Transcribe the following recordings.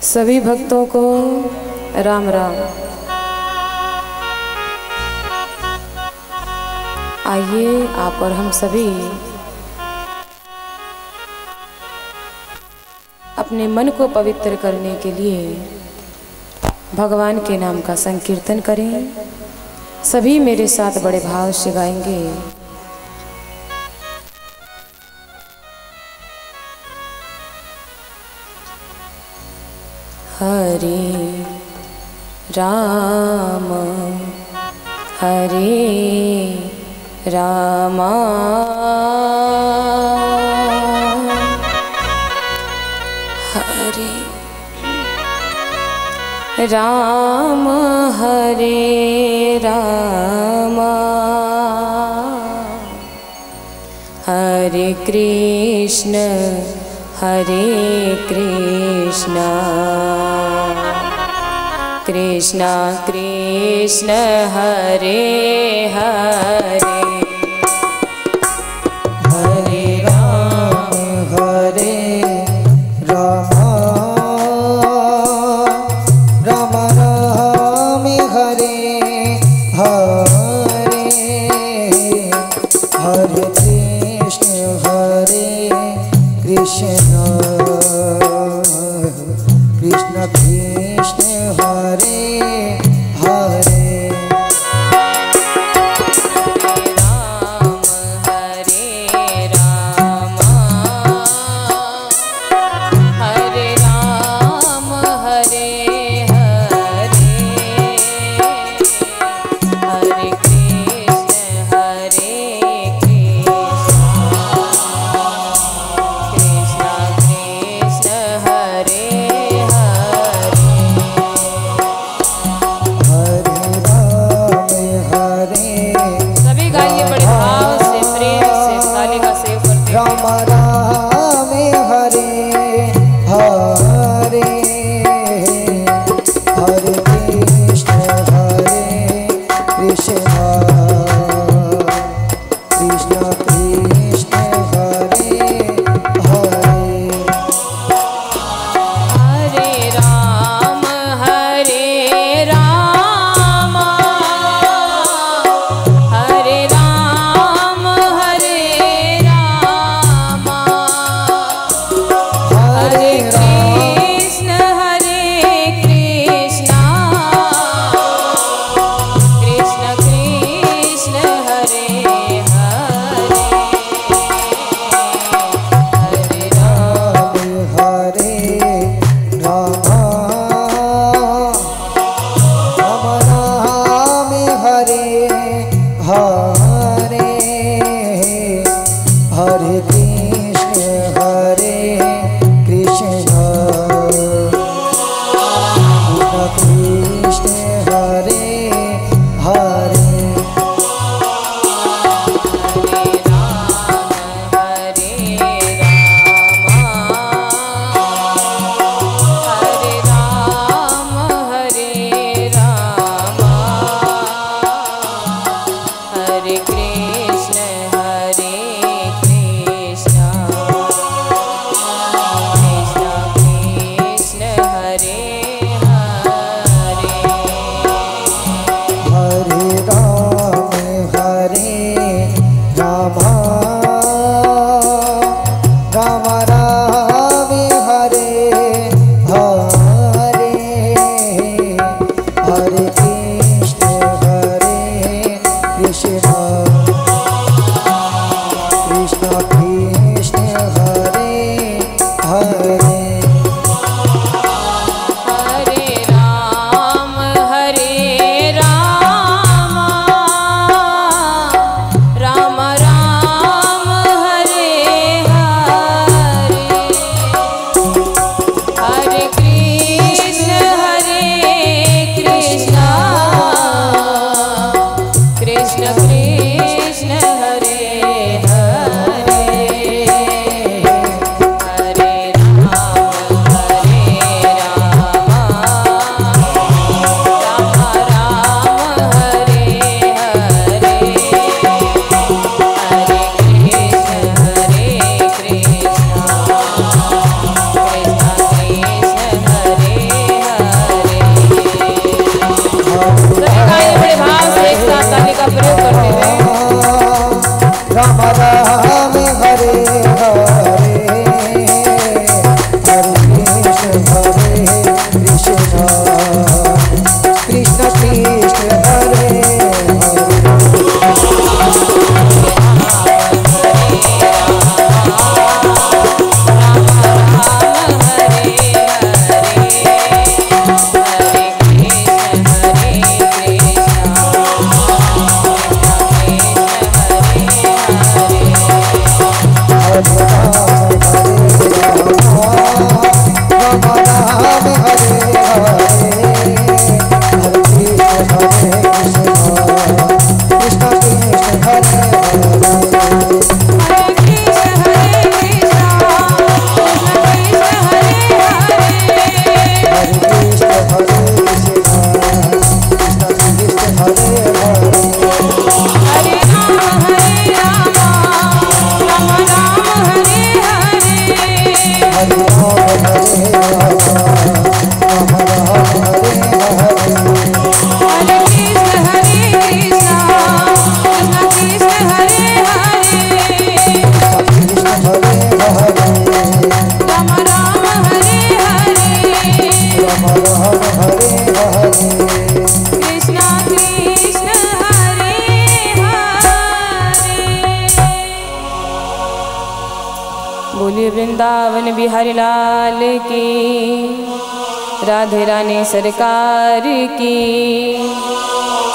सभी भक्तों को राम राम। आइए आप और हम सभी अपने मन को पवित्र करने के लिए भगवान के नाम का संकीर्तन करें। सभी मेरे साथ बड़े भाव से गाएंगे। हरे राम हरे रामा हरे राम हरे रामा हरे कृष्ण कृष्ण कृष्ण हरे हरे हरे राम राम राम हरे हरे हरे कृष्ण कृष्ण कृष्ण हरे हरे हरे कृष्ण बोलिए वृंदावन बिहारी लाल की, राधे रानी सरकार की,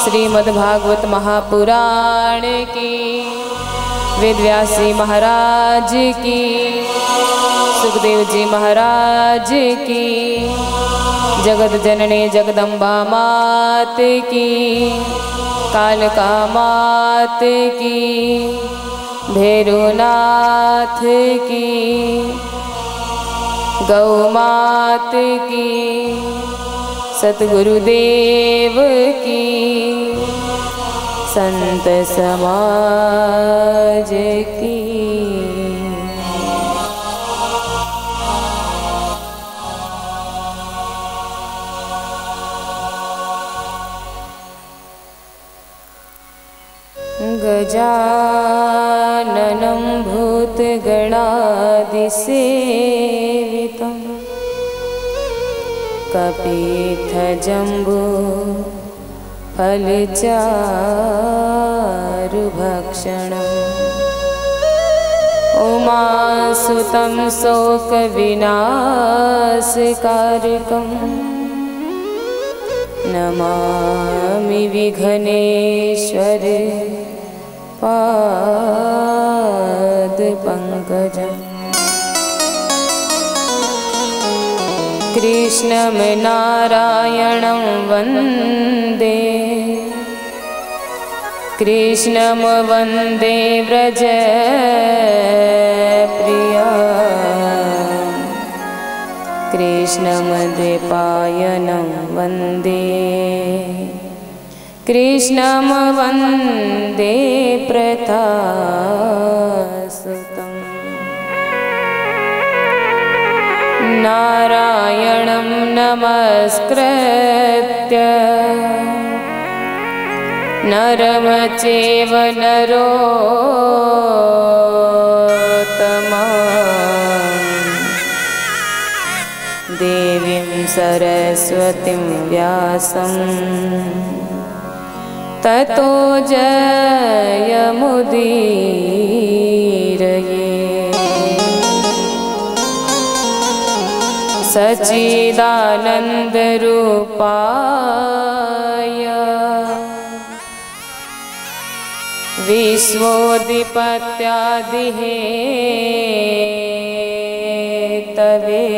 श्रीमद् भागवत महापुराण की, वेद व्यास जी महाराज की, सुखदेव जी महाराज की, जगत जननी जगदम्बा मात की, कालका मात की, भैरवनाथ की, गौ मात की, सतगुरुदेव की, संत समाज की। गजाननं भूतगणादिसेवितं कपित्थजम्बो फलचारुभक्षणम् उमासुतं शोकविनाशकारकं नमामि विघ्नेश्वर पादपङ्कजम्। कृष्णं नारायणं वन्दे, कृष्णं वन्दे व्रजप्रिया, कृष्णं द्वैपायनं वन्दे, कृष्णं वन्दे प्रथासुतं। नारायणं नमस्कृत्य नरं चैव नरोत्तमं, देवीं सरस्वतीं व्यासं ततो जयमुदीरये। सच्चिदानन्दरूपाय विश्वोदिपत्यादिहेतवे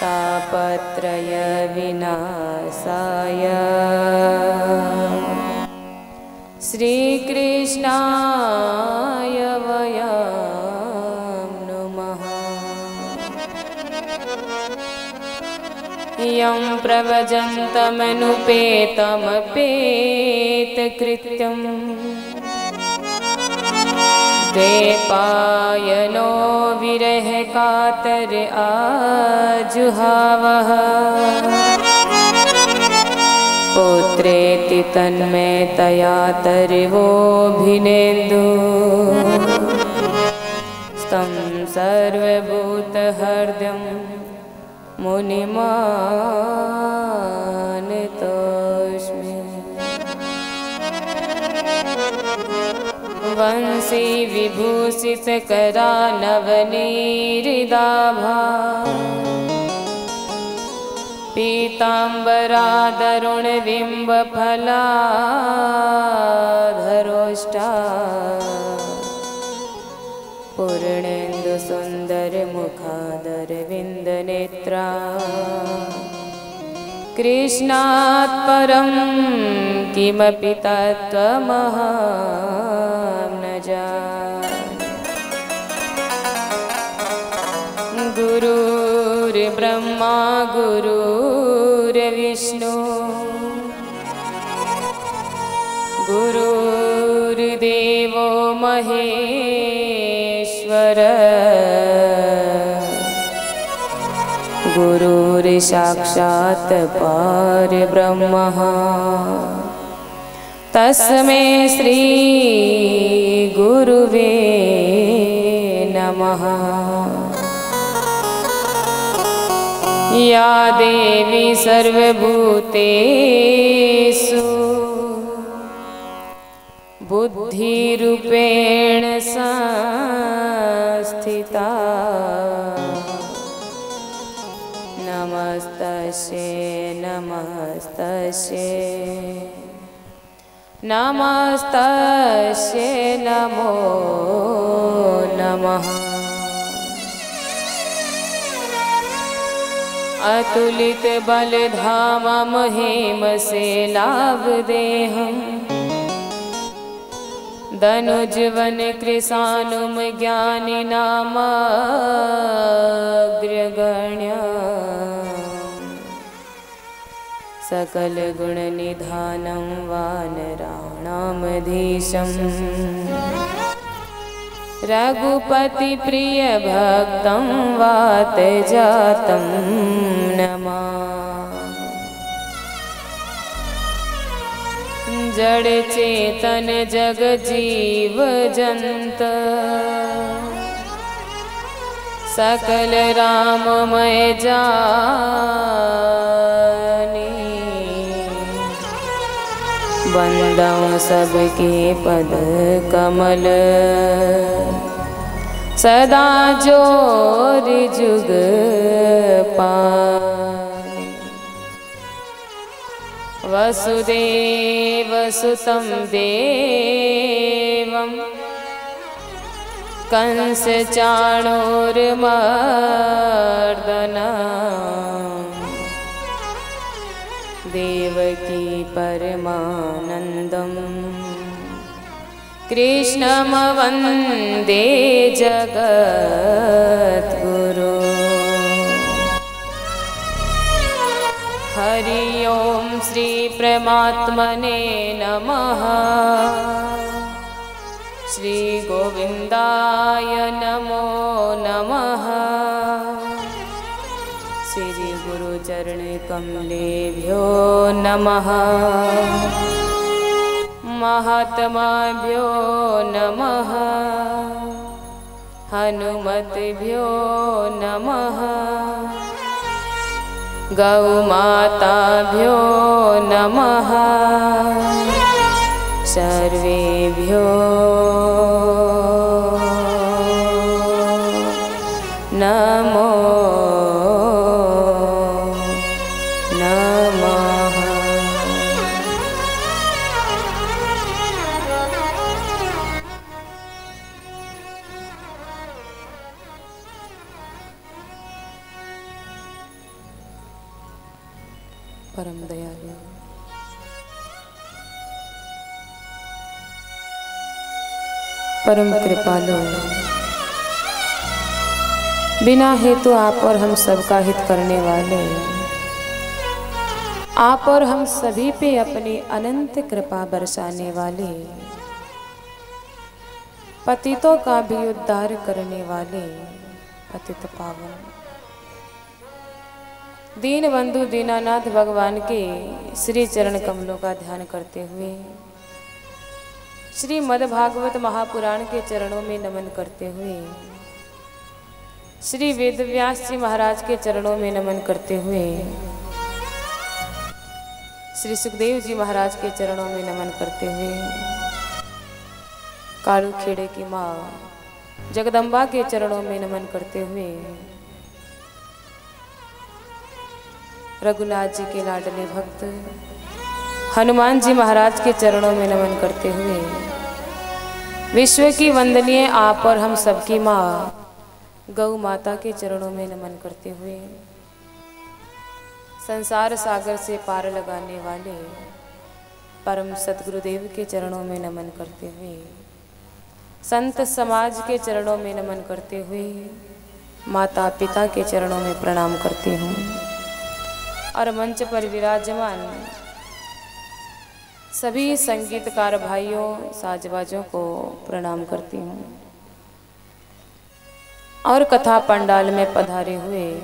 तापत्रय विनाशाय श्रीकृष्णाय वयं नमः। यं प्रव्रजन्तमनुपेतमपेतकृत्यम् द्वैपायनो विरह कातर आजुहावः, पुत्रेति तन्मयतया तर्वोऽभिनेन्दु, तं सर्वभूतहृदयं मुनिमानतोऽस्मि। वंशी विभूषितकरानवनीहृदाभा, पीताम्बरादरुणबिम्बफलाधरोष्टा, पूर्णेन्दु सुंदर मुखादर विंद नेत्रा कृष्णात् परं किमपि तत्त्वमहं न जाने। गुरुर्ब्रह्मा गुरुर्विष्णु गुरुर्देवो महेश्वर गुरुर्साक्षात् परब्रह्मः तस्मै श्री गुरुवे नमः। या देवी सर्वभूतेषु बुद्धिरूपेण संस्थिता नमस्तस्यै नमस्तस्यै नमस्तस्यै नमो नमः। अतुलित बलधामं हेमशैलावदेहं धनुजवन कृशानुम ज्ञानिनामग्रगण्य सकल गुण निधानं वानराणामधीशं रघुपति प्रिय भक्तं वातजातं नमामि। जड़ चेतन जग जीव जंत सकल राममय जानी बंदों सबके पद कमल सदा जोर जुग पानी। वसुदेव सुतं देवं कंस चाणूरमर्दनं देवकी परमानन्दं कृष्णं वन्दे जगद्गुरु। हरि ओम श्री परमात्मने नमः। श्री गोविंदाय नमो नमः। श्री गुरु चरण कमलेभ्यो नमः। महात्माभ्यो नमः। हनुमद्भ्यो नमः। गौमाताभ्यो नमः। सर्वेभ्यो नमो नमः। परम दयालु परम कृपालु बिना हेतु आप और हम सबका हित करने वाले आप और हम सभी पे अपनी अनंत कृपा बरसाने वाले पतितों का भी उद्धार करने वाले पतित पावन दीन बंधु दीनानाथ भगवान के श्री चरण कमलों का ध्यान करते हुए श्री मद्भागवत महापुराण के चरणों में नमन करते हुए श्री वेदव्यास जी महाराज के चरणों में नमन करते हुए श्री सुखदेव जी महाराज के चरणों में नमन करते हुए कालू खेड़े की माँ जगदम्बा के चरणों में नमन करते हुए रघुनाथ जी के लाडले भक्त हनुमान जी महाराज के चरणों में नमन करते हुए विश्व की वंदनीय आप और हम सबकी माँ गौ माता के चरणों में नमन करते हुए संसार सागर से पार लगाने वाले परम सतगुरुदेव के चरणों में नमन करते हुए संत समाज के चरणों में नमन करते हुए माता पिता के चरणों में प्रणाम करती हूँ और मंच पर विराजमान सभी संगीतकार भाइयों साजबाजों को प्रणाम करती हूँ और कथा पंडाल में पधारे हुए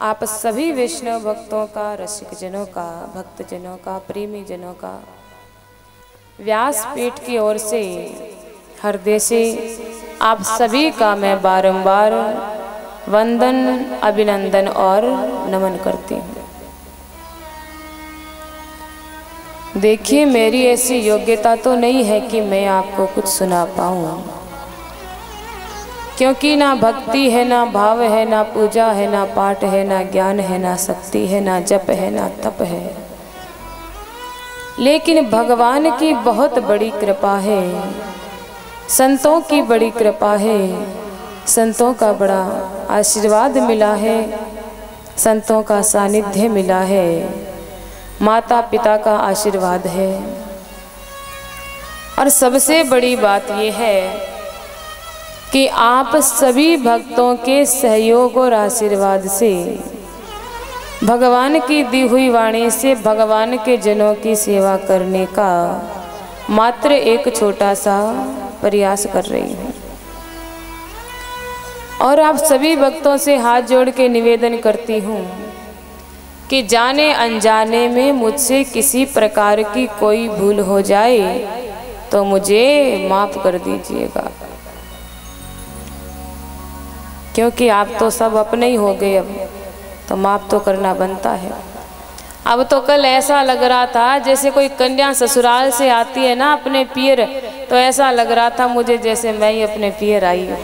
आप सभी वैष्णव भक्तों का, रसिक जनों का, भक्तजनों का, प्रेमी जनों का व्यासपीठ की ओर से हृदय से आप सभी का मैं बारंबार वंदन, अभिनंदन और नमन करती हूँ। देखिए, मेरी ऐसी योग्यता तो नहीं है कि मैं आपको कुछ सुना पाऊँ, क्योंकि ना भक्ति है, ना भाव है, ना पूजा है, ना पाठ है, ना ज्ञान है, ना शक्ति है, ना जप है, ना तप है। लेकिन भगवान की बहुत बड़ी कृपा है, संतों की बड़ी कृपा है, संतों का बड़ा आशीर्वाद मिला है, संतों का सानिध्य मिला है, माता पिता का आशीर्वाद है। और सबसे बड़ी बात यह है कि आप सभी भक्तों के सहयोग और आशीर्वाद से, भगवान की दी हुई वाणी से भगवान के जनों की सेवा करने का मात्र एक छोटा सा प्रयास कर रही हूँ। और आप सभी भक्तों से हाथ जोड़ के निवेदन करती हूँ कि जाने अनजाने में मुझसे किसी प्रकार की कोई भूल हो जाए तो मुझे माफ़ कर दीजिएगा, क्योंकि आप तो सब अपने ही हो गए, अब तो माफ़ तो करना बनता है। अब तो कल ऐसा लग रहा था जैसे कोई कन्या ससुराल से आती है ना अपने पियर, तो ऐसा लग रहा था मुझे जैसे मैं ही अपने पियर आई हूँ।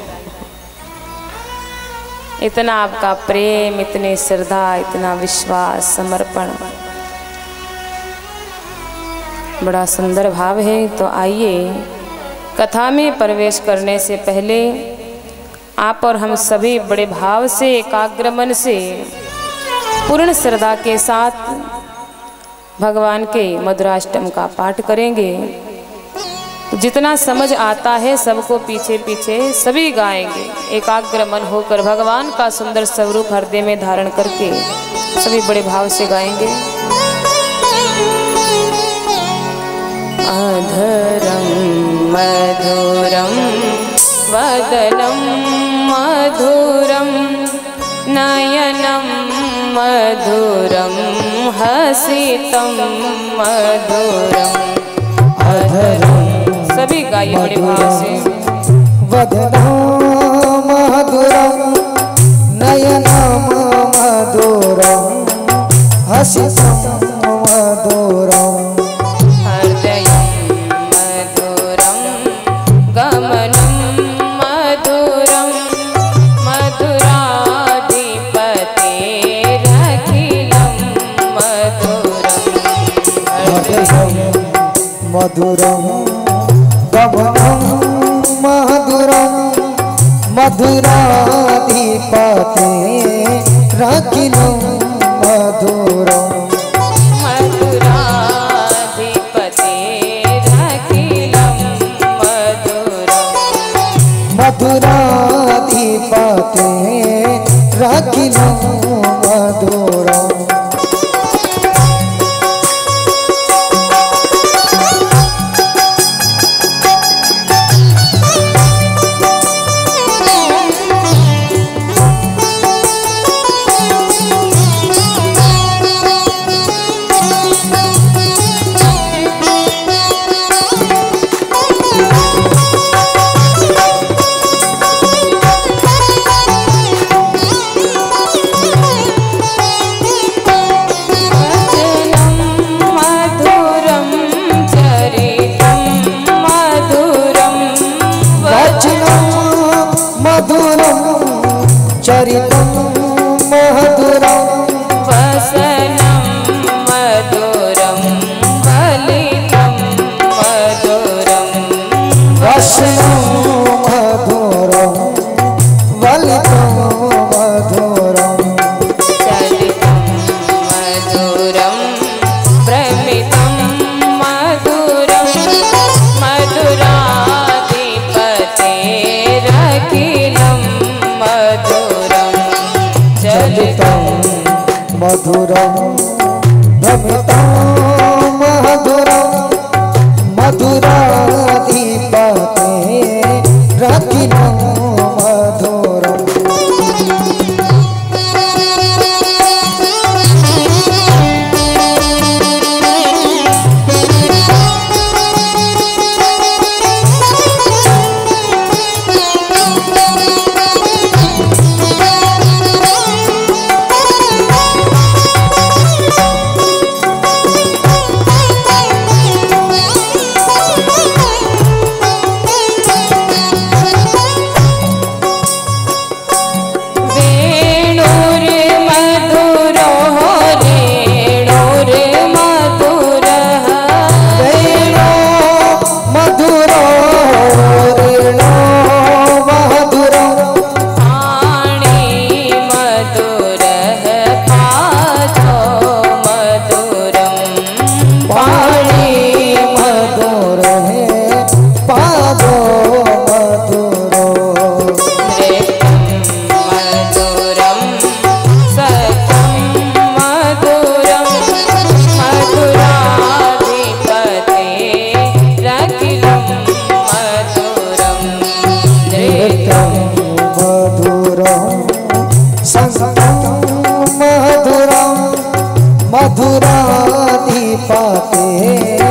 इतना आपका प्रेम, इतनी श्रद्धा, इतना विश्वास, समर्पण, बड़ा सुंदर भाव है। तो आइए, कथा में प्रवेश करने से पहले आप और हम सभी बड़े भाव से, एकाग्र मन से, पूर्ण श्रद्धा के साथ भगवान के मधुराष्टम का पाठ करेंगे। जितना समझ आता है सबको पीछे पीछे सभी गाएंगे, एकाग्र मन होकर भगवान का सुंदर स्वरूप हृदय में धारण करके सभी बड़े भाव से गाएंगे। अधरम मधुरम वदनम मधुरम नयनम मधुरम हसितम मधुरम। अधरम सभी गाइए बड़े भाव से। वदनम मधुरम नयनम मधुरम हसितम मधुरम हृदयं मधुरं गमनं मधुरं मधुराधिपतेरखिलं मधुरं। हृदयं मधुरं गमनं मधुरं मधुराधिपतेरखिलं मधुरं। मधुराधिपतेरखिलं मधुरं। वैष्णव मधुरम वलितं मधुरम चलितं मधुरं भ्रमितं मधुरं मधुराधिपतेरखिलं मधुरं चलितं मधुरम भ्रमितं मधुरम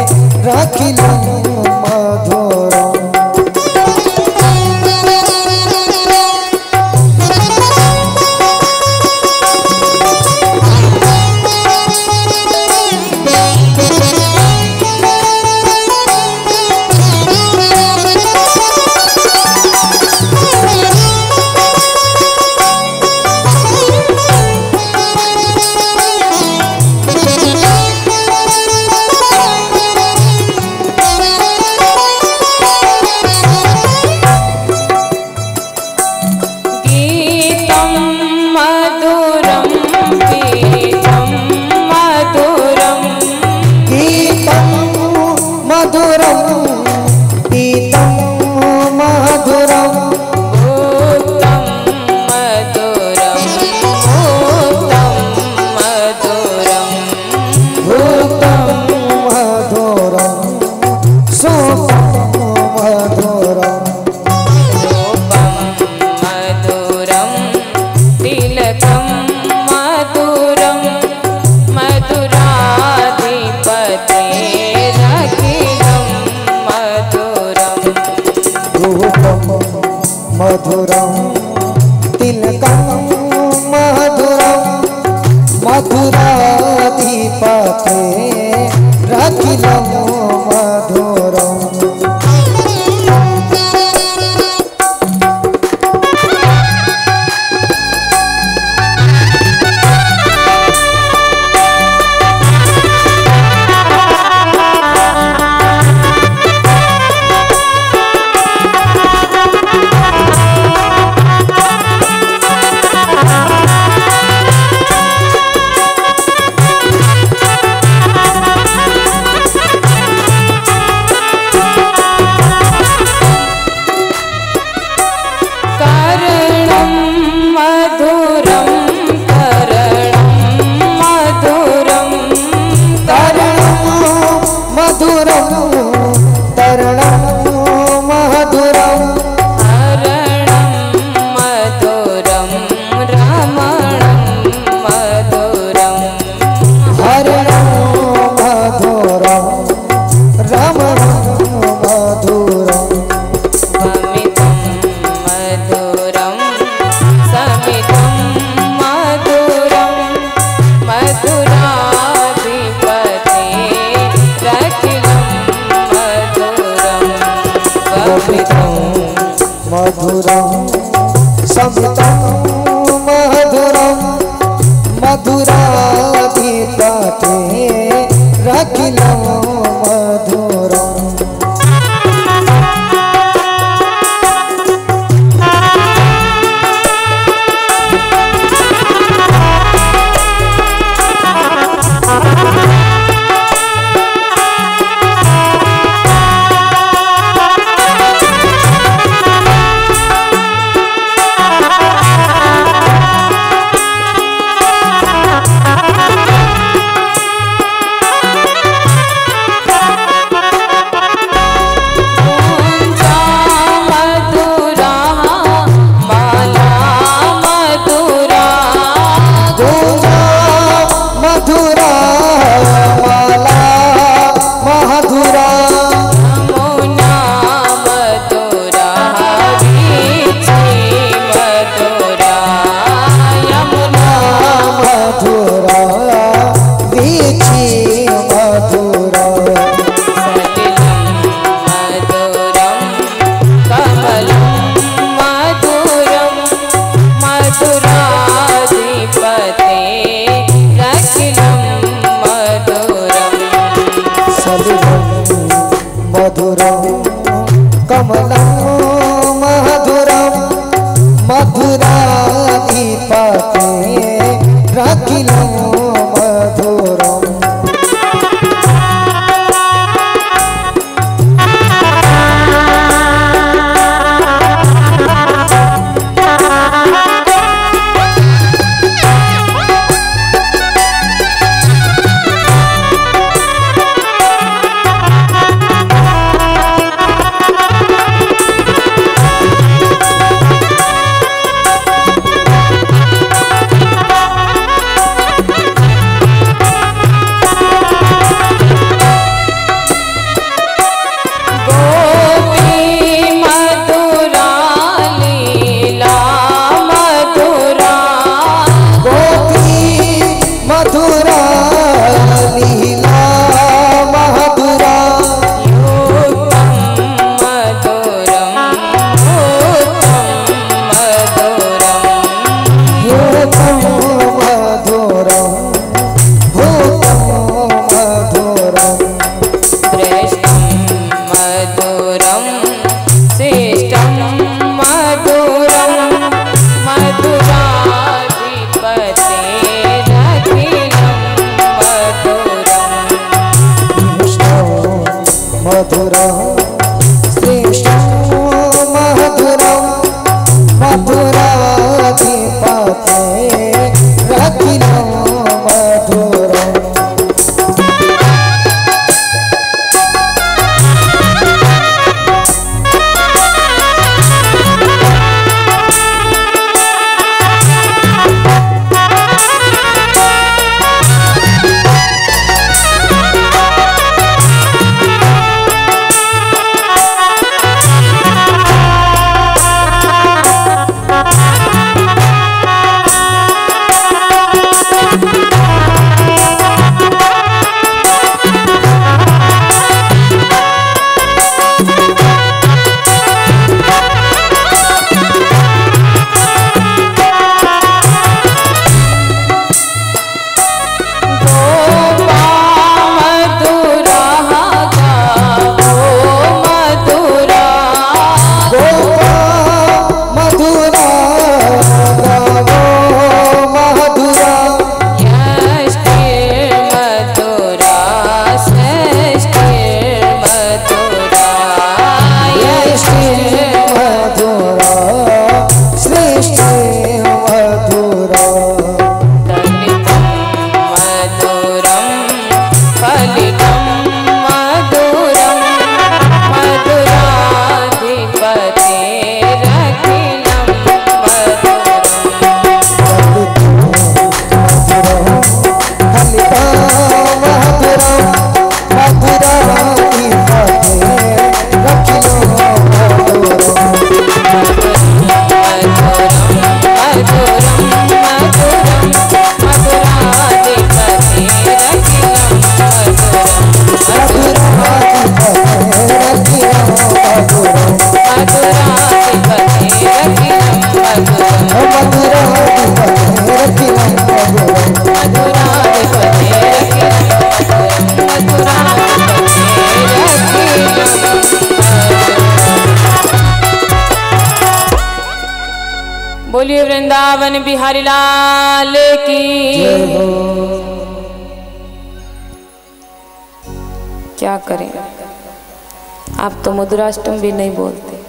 मधुराधिपतेरखिलं मधुरम मधुराधिपतेरखिलं मधुरम मधुरम तिलकं मधुरम मधुराधिपतेरखिलं मधुरम मधुरम समितं मधुरम मधुराधिपतेरखिलं मधुरम कमलं मधुरं मधुराधिपते रखिलं मधुरम् बोलिए वृंदावन बिहारी लाल की। क्या करें, आप तो मधुराष्टम भी नहीं बोलते।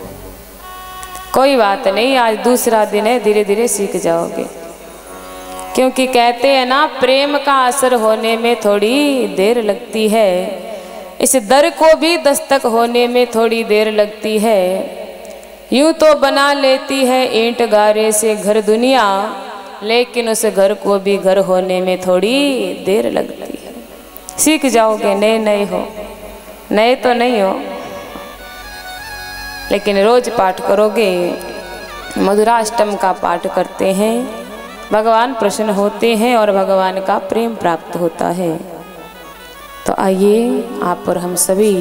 कोई बात नहीं, आज दूसरा दिन है, धीरे धीरे सीख जाओगे। क्योंकि कहते हैं ना, प्रेम का असर होने में थोड़ी देर लगती है, इस दर को भी दस्तक होने में थोड़ी देर लगती है। यूं तो बना लेती है ईंट गारे से घर दुनिया, लेकिन उस घर को भी घर होने में थोड़ी देर लगती है। सीख जाओगे, नए नए हो, नए तो नहीं हो, लेकिन रोज पाठ करोगे। मधुराष्टम का पाठ करते हैं, भगवान प्रसन्न होते हैं और भगवान का प्रेम प्राप्त होता है। तो आइए आप और हम सभी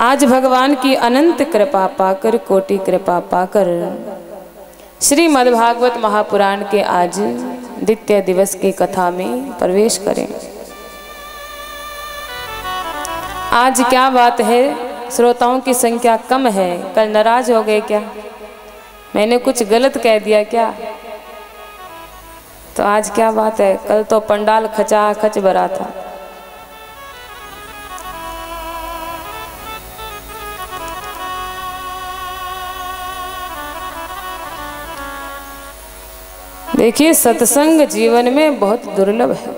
आज भगवान की अनंत कृपा पाकर, कोटि कृपा पाकर श्रीमद्भागवत महापुराण के आज द्वितीय दिवस की कथा में प्रवेश करें। आज क्या बात है, श्रोताओं की संख्या कम है। कल नाराज हो गए क्या? मैंने कुछ गलत कह दिया क्या? तो आज क्या बात है? कल तो पंडाल खचाखच भरा था। देखिए, सत्संग जीवन में बहुत दुर्लभ है।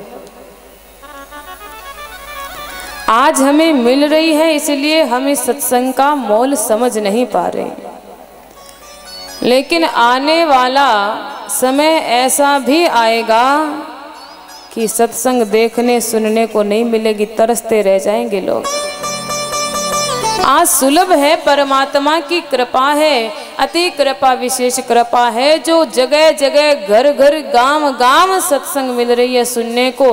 आज हमें मिल रही है, इसलिए हम इस सत्संग का मोल समझ नहीं पा रहे, लेकिन आने वाला समय ऐसा भी आएगा कि सत्संग देखने सुनने को नहीं मिलेगी, तरसते रह जाएंगे लोग। आज सुलभ है, परमात्मा की कृपा है, अति कृपा विशेष कृपा है, जो जगह जगह घर घर गांव गांव सत्संग मिल रही है सुनने को,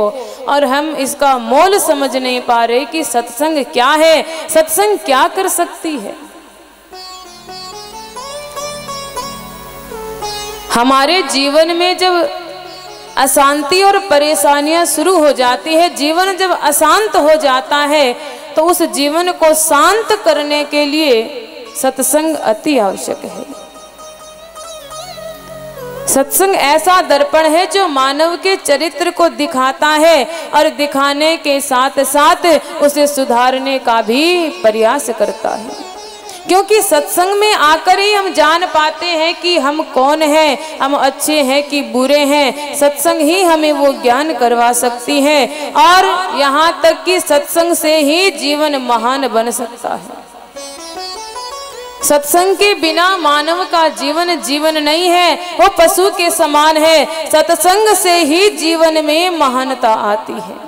और हम इसका मोल समझ नहीं पा रहे कि सत्संग क्या है, सत्संग क्या कर सकती है। हमारे जीवन में जब अशांति और परेशानियां शुरू हो जाती है, जीवन जब अशांत हो जाता है, तो उस जीवन को शांत करने के लिए सत्संग अति आवश्यक है। सत्संग ऐसा दर्पण है जो मानव के चरित्र को दिखाता है और दिखाने के साथ साथ उसे सुधारने का भी प्रयास करता है, क्योंकि सत्संग में आकर ही हम जान पाते हैं कि हम कौन हैं, हम अच्छे हैं कि बुरे हैं। सत्संग ही हमें वो ज्ञान करवा सकती है, और यहाँ तक कि सत्संग से ही जीवन महान बन सकता है। सत्संग के बिना मानव का जीवन जीवन नहीं है, वो पशु के समान है। सत्संग से ही जीवन में महानता आती है,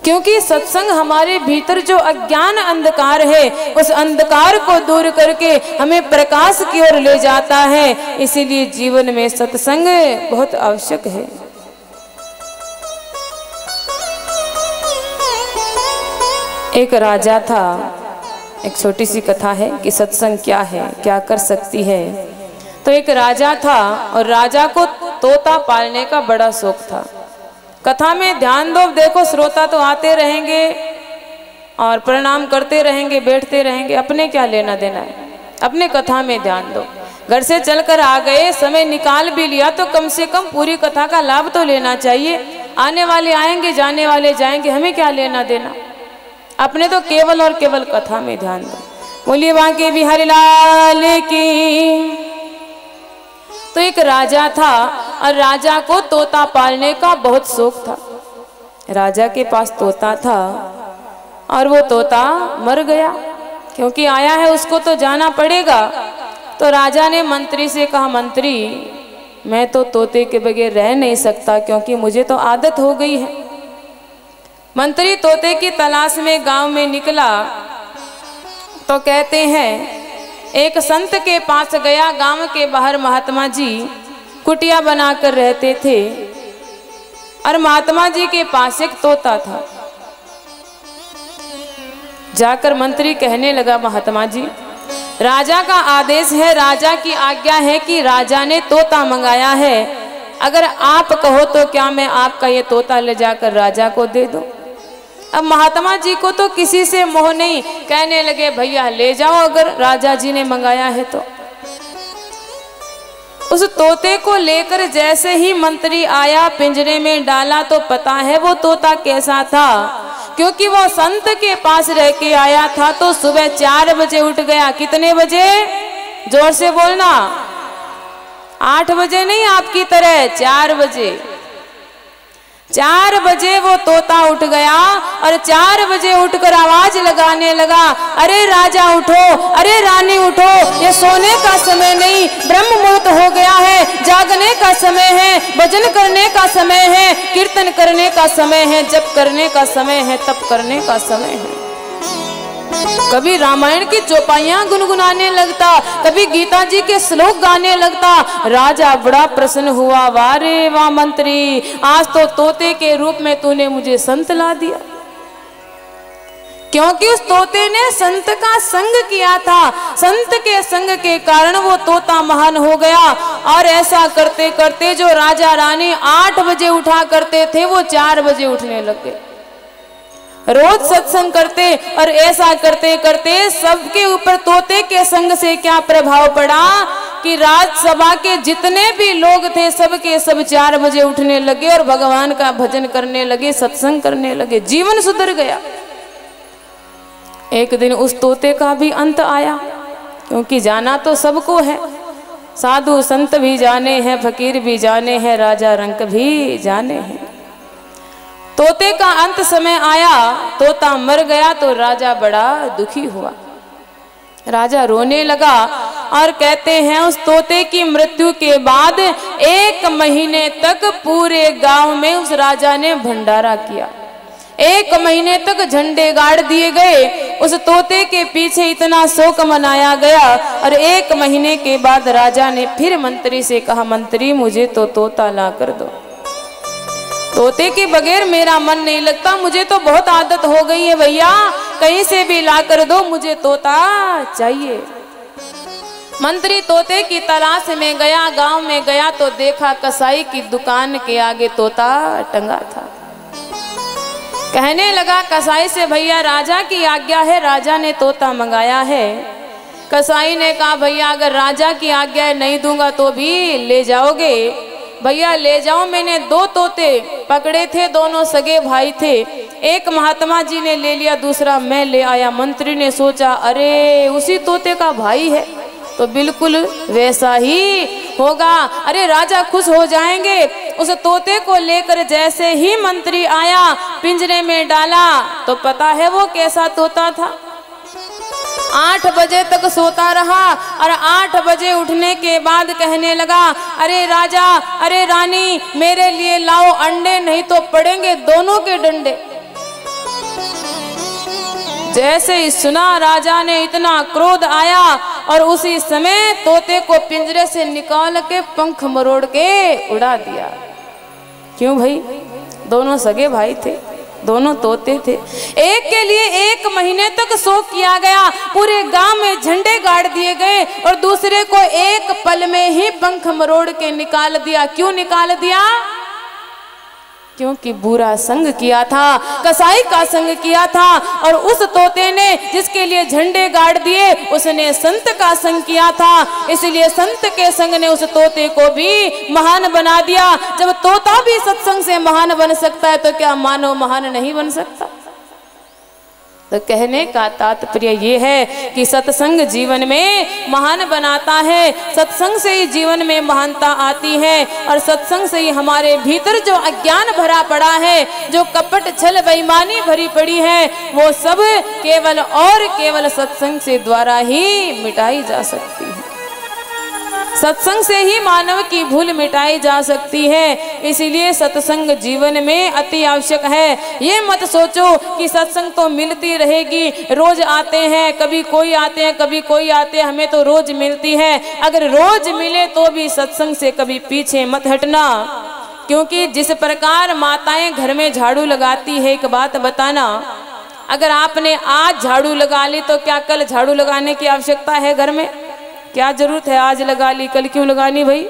क्योंकि सत्संग हमारे भीतर जो अज्ञान अंधकार है, उस अंधकार को दूर करके हमें प्रकाश की ओर ले जाता है। इसीलिए जीवन में सत्संग बहुत आवश्यक है। एक राजा था, एक छोटी सी कथा है कि सत्संग क्या है, क्या कर सकती है। तो एक राजा था और राजा को तोता पालने का बड़ा शौक था। कथा में ध्यान दो, देखो श्रोता तो आते रहेंगे और प्रणाम करते रहेंगे, बैठते रहेंगे, अपने क्या लेना देना है, अपने कथा में ध्यान दो। घर से चलकर आ गए, समय निकाल भी लिया तो कम से कम पूरी कथा का लाभ तो लेना चाहिए। आने वाले आएंगे, जाने वाले जाएंगे, हमें क्या लेना देना, अपने तो केवल और केवल कथा में ध्यान दो। बोलिए बांके बिहारी लाल की। तो एक राजा था और राजा को तोता पालने का बहुत शौक था। राजा के पास तोता था और वो तोता मर गया, क्योंकि आया है उसको तो जाना पड़ेगा। तो राजा ने मंत्री से कहा, मंत्री मैं तो तोते के बगैर रह नहीं सकता, क्योंकि मुझे तो आदत हो गई है। मंत्री तोते की तलाश में गांव में निकला तो कहते हैं एक संत के पास गया। गांव के बाहर महात्मा जी कुटिया बनाकर रहते थे और महात्मा जी के पास एक तोता था। जाकर मंत्री कहने लगा, महात्मा जी राजा का आदेश है, राजा की आज्ञा है कि राजा ने तोता मंगाया है, अगर आप कहो तो क्या मैं आपका ये तोता ले जाकर राजा को दे दूं। अब महात्मा जी को तो किसी से मोह नहीं, कहने लगे भैया ले जाओ, अगर राजा जी ने मंगाया है तो। उस तोते को लेकर जैसे ही मंत्री आया, पिंजरे में डाला, तो पता है वो तोता कैसा था, क्योंकि वो संत के पास रह के आया था। तो सुबह 4 बजे उठ गया। कितने बजे? जोर से बोलना, 8 बजे नहीं, आपकी तरह 4 बजे। 4 बजे वो तोता उठ गया और 4 बजे उठकर आवाज लगाने लगा, अरे राजा उठो, अरे रानी उठो, ये सोने का समय नहीं, ब्रह्म मुहूर्त हो गया है, जागने का समय है, भजन करने का समय है, कीर्तन करने का समय है, जप करने का समय है, तप करने का समय है। कभी रामायण की चौपाइयां गुनगुनाने लगता, कभी गीता जी के श्लोक गाने लगता। राजा बड़ा प्रसन्न हुआ, वाह रे वाह मंत्री, आज तो तोते के रूप में तूने मुझे संत ला दिया। क्योंकि उस तोते ने संत का संग किया था, संत के संग के कारण वो तोता महान हो गया। और ऐसा करते करते जो राजा रानी 8 बजे उठा करते थे, वो 4 बजे उठने लग गए। रोज सत्संग करते और ऐसा करते करते सबके ऊपर तोते के संग से क्या प्रभाव पड़ा कि राजसभा के जितने भी लोग थे सबके सब 4 बजे उठने लगे और भगवान का भजन करने लगे, सत्संग करने लगे, जीवन सुधर गया। एक दिन उस तोते का भी अंत आया, क्योंकि जाना तो सबको है, साधु संत भी जाने हैं, फकीर भी जाने हैं, राजा रंक भी जाने हैं। तोते का अंत समय आया, तोता मर गया तो राजा बड़ा दुखी हुआ। राजा रोने लगा और कहते हैं उस तोते की मृत्यु के बाद 1 महीने तक पूरे गांव में उस राजा ने भंडारा किया। 1 महीने तक झंडे गाड़ दिए गए, उस तोते के पीछे इतना शोक मनाया गया। और 1 महीने के बाद राजा ने फिर मंत्री से कहा, मंत्री मुझे तो तोता ला कर दो, तोते के बगैर मेरा मन नहीं लगता, मुझे तो बहुत आदत हो गई है भैया, कहीं से भी ला कर दो, मुझे तोता चाहिए। मंत्री तोते की तलाश में गया, गांव में गया तो देखा कसाई की दुकान के आगे तोता टंगा था। कहने लगा कसाई से, भैया राजा की आज्ञा है, राजा ने तोता मंगाया है। कसाई ने कहा, भैया अगर राजा की आज्ञा नहीं दूंगा तो भी ले जाओगे? भैया ले जाओ, मैंने 2 तोते पकड़े थे, दोनों सगे भाई थे, एक महात्मा जी ने ले लिया, दूसरा मैं ले आया। मंत्री ने सोचा, अरे उसी तोते का भाई है तो बिल्कुल वैसा ही होगा, अरे राजा खुश हो जाएंगे। उस तोते को लेकर जैसे ही मंत्री आया, पिंजरे में डाला तो पता है वो कैसा तोता था। 8 बजे तक सोता रहा और 8 बजे उठने के बाद कहने लगा, अरे राजा, अरे रानी, मेरे लिए लाओ अंडे, नहीं तो पड़ेंगे दोनों के डंडे। जैसे ही सुना राजा ने इतना क्रोध आया और उसी समय तोते को पिंजरे से निकाल के पंख मरोड़ के उड़ा दिया। क्यों भाई? दोनों सगे भाई थे, दोनों तोते थे। एक के लिए 1 महीने तक शोक किया गया, पूरे गांव में झंडे गाड़ दिए गए और दूसरे को 1 पल में ही पंख मरोड़ के निकाल दिया। क्यों निकाल दिया? क्योंकि बुरा संग किया था, कसाई का संग किया था। और उस तोते ने जिसके लिए झंडे गाड़ दिए, उसने संत का संग किया था, इसलिए संत के संग ने उस तोते को भी महान बना दिया। जब तोता भी सत्संग से महान बन सकता है तो क्या मानव महान नहीं बन सकता? तो कहने का तात्पर्य ये है कि सत्संग जीवन में महान बनाता है, सत्संग से ही जीवन में महानता आती है। और सत्संग से ही हमारे भीतर जो अज्ञान भरा पड़ा है, जो कपट छल बेईमानी भरी पड़ी है, वो सब केवल और केवल सत्संग से द्वारा ही मिटाई जा सकती है। सत्संग से ही मानव की भूल मिटाई जा सकती है, इसीलिए सत्संग जीवन में अति आवश्यक है। ये मत सोचो कि सत्संग तो मिलती रहेगी, रोज आते हैं, कभी कोई आते हैं, कभी कोई आते हैं, हमें तो रोज मिलती है। अगर रोज मिले तो भी सत्संग से कभी पीछे मत हटना, क्योंकि जिस प्रकार माताएं घर में झाड़ू लगाती है, एक बात बताना, अगर आपने आज झाड़ू लगा ली तो क्या कल झाड़ू लगाने की आवश्यकता है? घर में क्या जरूरत है? आज लगा ली, कल क्यों लगानी भाई?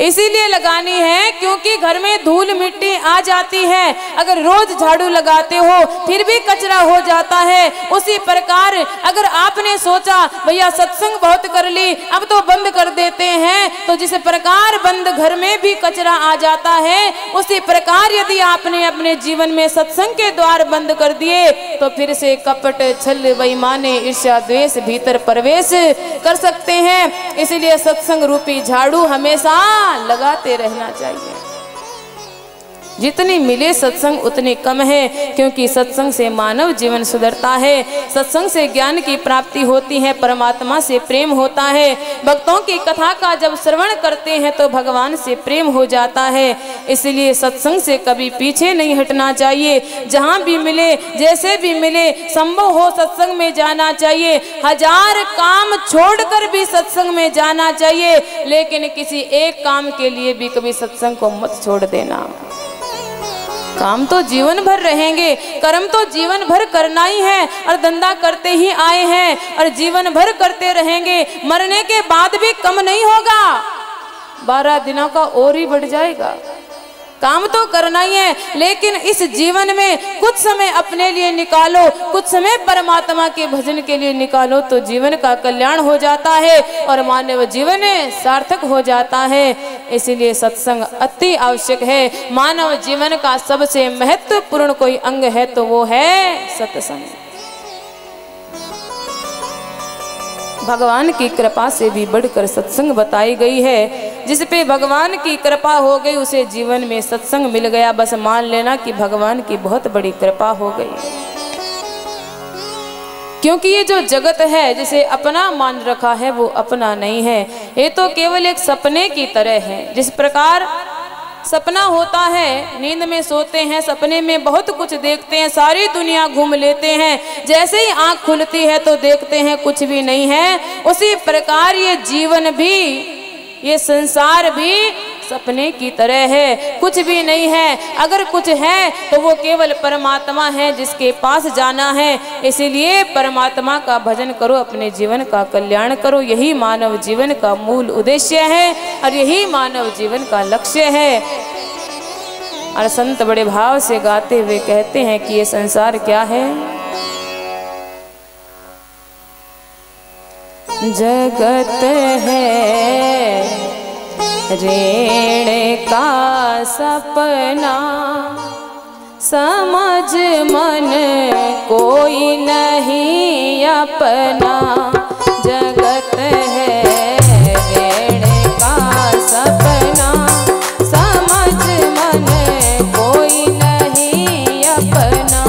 इसीलिए लगानी है क्योंकि घर में धूल मिट्टी आ जाती है। अगर रोज झाड़ू लगाते हो फिर भी कचरा हो जाता है। उसी प्रकार अगर आपने सोचा भैया सत्संग बहुत कर ली, अब तो बंद कर देते हैं, तो जिस प्रकार बंद घर में भी कचरा आ जाता है, उसी प्रकार यदि आपने अपने जीवन में सत्संग के द्वार बंद कर दिए तो फिर से कपट छल बेईमानी ईर्ष्या द्वेष भीतर प्रवेश कर सकते हैं। इसलिए सत्संग रूपी झाड़ू हमेशा लगाते रहना चाहिए। जितनी मिले सत्संग उतनी कम है, क्योंकि सत्संग से मानव जीवन सुधरता है, सत्संग से ज्ञान की प्राप्ति होती है, परमात्मा से प्रेम होता है। भक्तों की कथा का जब श्रवण करते हैं तो भगवान से प्रेम हो जाता है। इसलिए सत्संग से कभी पीछे नहीं हटना चाहिए। जहाँ भी मिले, जैसे भी मिले, संभव हो सत्संग में जाना चाहिए। 1000 काम छोड़कर भी सत्संग में जाना चाहिए, लेकिन किसी एक काम के लिए भी कभी सत्संग को मत छोड़ देना। काम तो जीवन भर रहेंगे, कर्म तो जीवन भर करना ही है, और धंधा करते ही आए हैं और जीवन भर करते रहेंगे। मरने के बाद भी कम नहीं होगा, 12 दिनों का और ही बढ़ जाएगा। काम तो करना ही है, लेकिन इस जीवन में कुछ समय अपने लिए निकालो, कुछ समय परमात्मा के भजन के लिए निकालो, तो जीवन का कल्याण हो जाता है और मानव जीवन सार्थक हो जाता है। इसीलिए सत्संग अति आवश्यक है। मानव जीवन का सबसे महत्वपूर्ण कोई अंग है तो वो है सत्संग। भगवान की कृपा से भी बढ़कर सत्संग बताई गई है। जिस पे भगवान की कृपा हो गई उसे जीवन में सत्संग मिल गया, बस मान लेना कि भगवान की बहुत बड़ी कृपा हो गई। क्योंकि ये जो जगत है जिसे अपना मान रखा है वो अपना नहीं है, ये तो केवल एक सपने की तरह है। जिस प्रकार सपना होता है, नींद में सोते हैं, सपने में बहुत कुछ देखते हैं, सारी दुनिया घूम लेते हैं, जैसे ही आंख खुलती है तो देखते हैं कुछ भी नहीं है। उसी प्रकार ये जीवन भी, ये संसार भी सपने की तरह है, कुछ भी नहीं है। अगर कुछ है तो वो केवल परमात्मा है जिसके पास जाना है। इसीलिए परमात्मा का भजन करो, अपने जीवन का कल्याण करो। यही मानव जीवन का मूल उद्देश्य है और यही मानव जीवन का लक्ष्य है। और संत बड़े भाव से गाते हुए कहते हैं कि ये संसार क्या है। जगत है ऋण का सपना, समझ मन कोई नहीं अपना। जगत है ऋण का सपना, समझ मन कोई नहीं अपना।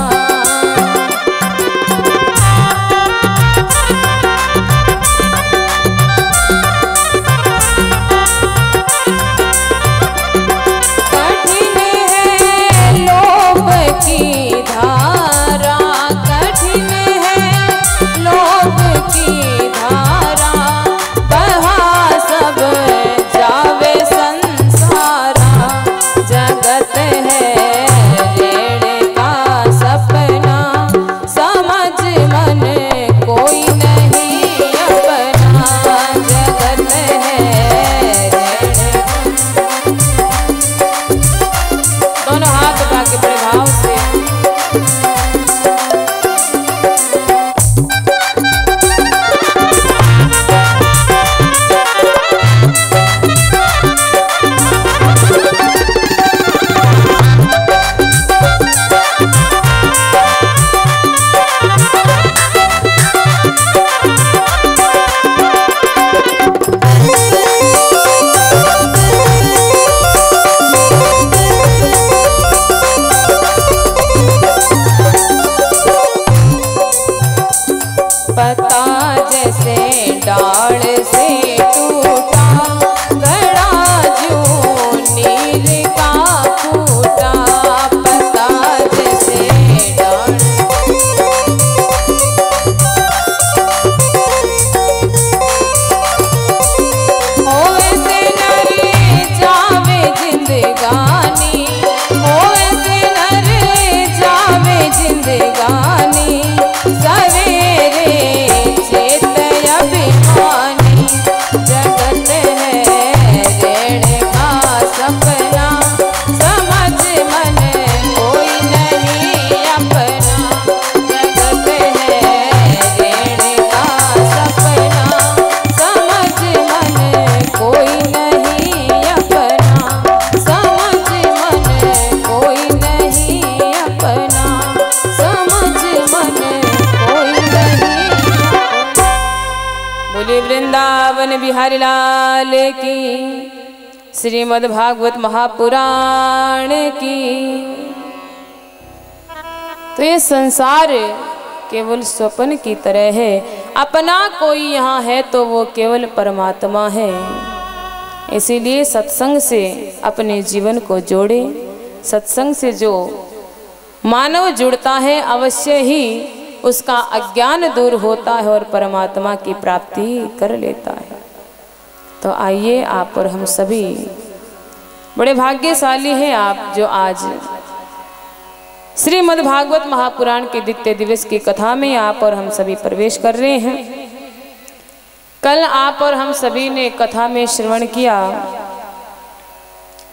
वृंदावन बिहारी लाल की, श्रीमद् भागवत महापुराण की। तो ये संसार केवल स्वप्न की तरह है। अपना कोई यहाँ है तो वो केवल परमात्मा है। इसीलिए सत्संग से अपने जीवन को जोड़े। सत्संग से जो मानव जुड़ता है अवश्य ही उसका अज्ञान दूर होता है और परमात्मा की प्राप्ति कर लेता है। तो आइए आप और हम सभी बड़े भाग्यशाली हैं आप जो आज श्रीमद् भागवत महापुराण के द्वितीय दिवस की कथा में आप और हम सभी प्रवेश कर रहे हैं। कल आप और हम सभी ने कथा में श्रवण किया।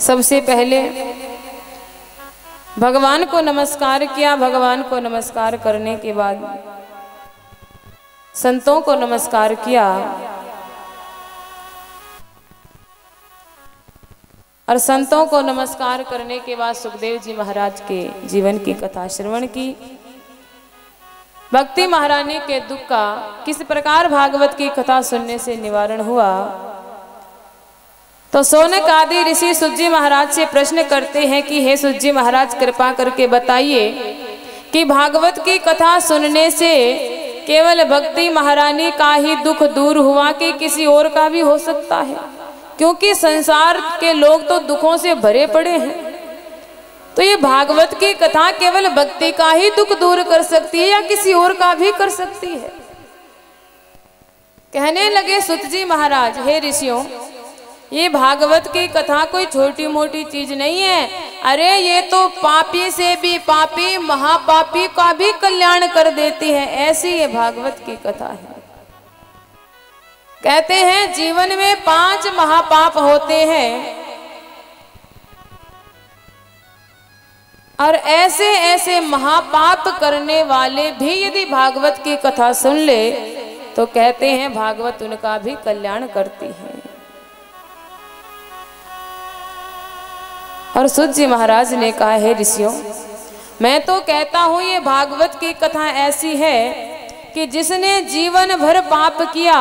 सबसे पहले भगवान को नमस्कार किया। भगवान को नमस्कार करने के बाद संतों को नमस्कार किया और संतों को नमस्कार करने के बाद सुखदेव जी महाराज के जीवन की कथा श्रवण की। भक्ति महारानी के दुख का किस प्रकार भागवत की कथा सुनने से निवारण हुआ, तो सौनक आदि ऋषि सूत जी महाराज से प्रश्न करते हैं कि हे सूत जी महाराज, कृपा करके बताइए कि भागवत की कथा सुनने से केवल भक्ति महारानी का ही दुख दूर हुआ कि किसी और का भी हो सकता है? क्योंकि संसार के लोग तो दुखों से भरे पड़े हैं। तो ये भागवत की कथा केवल भक्ति का ही दुख दूर कर सकती है या किसी और का भी कर सकती है? कहने लगे सूत जी महाराज, हे ऋषियों, ये भागवत की कथा कोई छोटी मोटी चीज नहीं है। अरे ये तो पापी से भी पापी, महापापी का भी कल्याण कर देती है, ऐसी ये भागवत की कथा है। कहते हैं जीवन में 5 महापाप होते हैं और ऐसे ऐसे महापाप करने वाले भी यदि भागवत की कथा सुन ले तो कहते हैं भागवत उनका भी कल्याण करती है। और सूत जी महाराज ने कहा, हे ऋषियों, मैं तो कहता हूं ये भागवत की कथा ऐसी है कि जिसने जीवन भर पाप किया